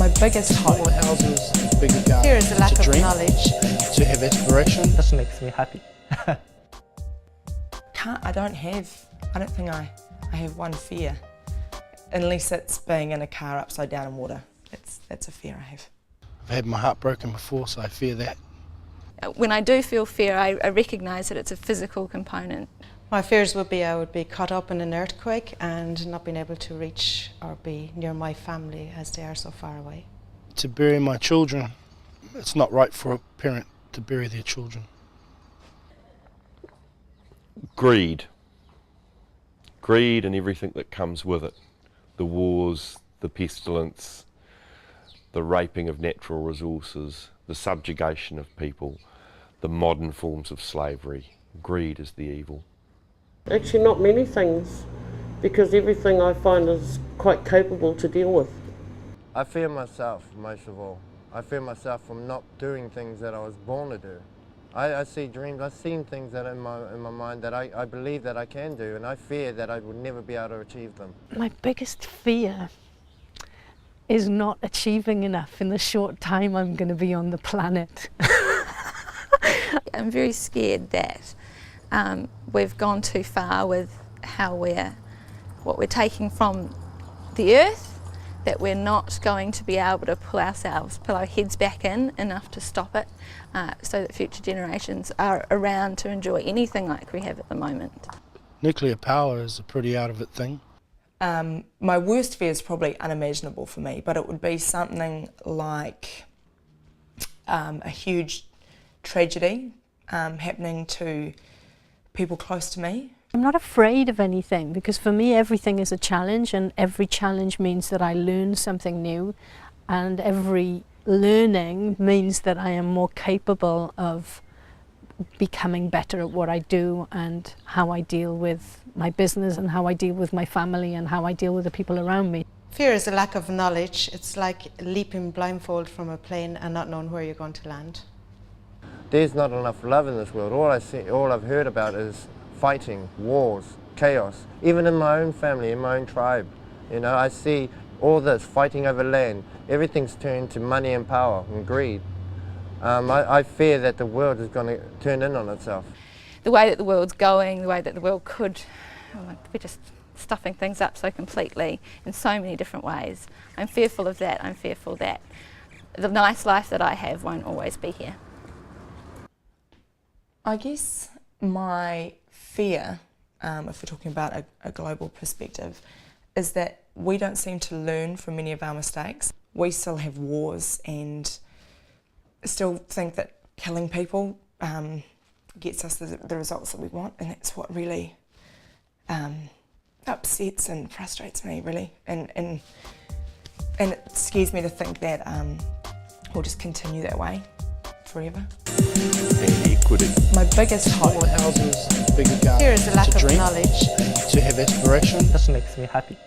My biggest hope. Smaller houses, bigger gardens. Fear is a lack to of dream, knowledge. to have aspiration. This makes me happy. I don't think I have one fear. Unless it's being in a car upside down in water. That's a fear I have. I've had my heart broken before, so I fear that. When I do feel fear, I recognise that it's a physical component. My fears would be I would be caught up in an earthquake and not being able to reach or be near my family as they are so far away. To bury my children, it's not right for a parent to bury their children. Greed. Greed and everything that comes with it. The wars, the pestilence, the raping of natural resources, the subjugation of people, the modern forms of slavery. Greed is the evil. Actually not many things, because everything I find is quite capable to deal with. I fear myself, most of all. I fear myself from not doing things that I was born to do. I see dreams, I've seen things that in my mind that I believe that I can do, and I fear that I would never be able to achieve them. My biggest fear is not achieving enough in the short time I'm going to be on the planet. I'm very scared that we've gone too far with what we're taking from the earth, that we're not going to be able to pull our heads back in enough to stop it, so that future generations are around to enjoy anything like we have at the moment. Nuclear power is a pretty out of it thing. My worst fear is probably unimaginable for me, but it would be something like a huge tragedy happening to people close to me. I'm not afraid of anything, because for me everything is a challenge, and every challenge means that I learn something new, and every learning means that I am more capable of becoming better at what I do and how I deal with my business and how I deal with my family and how I deal with the people around me. Fear is a lack of knowledge. It's like leaping blindfold from a plane and not knowing where you're going to land. There's not enough love in this world. All I've heard about is fighting, wars, chaos. Even in my own family, in my own tribe, you know, I see all this fighting over land. Everything's turned to money and power and greed. I fear that the world is going to turn in on itself. The way that the world's going, the way that the world could, we're just stuffing things up so completely in so many different ways. I'm fearful of that. I'm fearful that the nice life that I have won't always be here. I guess my fear, if we're talking about a global perspective, is that we don't seem to learn from many of our mistakes. We still have wars and still think that killing people gets us the results that we want, and that's what really upsets and frustrates me, really. And it scares me to think that we'll just continue that way forever. And equity. My biggest hope. Smaller houses, bigger gardens. Fear is a lack to of dream, knowledge. to have aspiration. This makes me happy.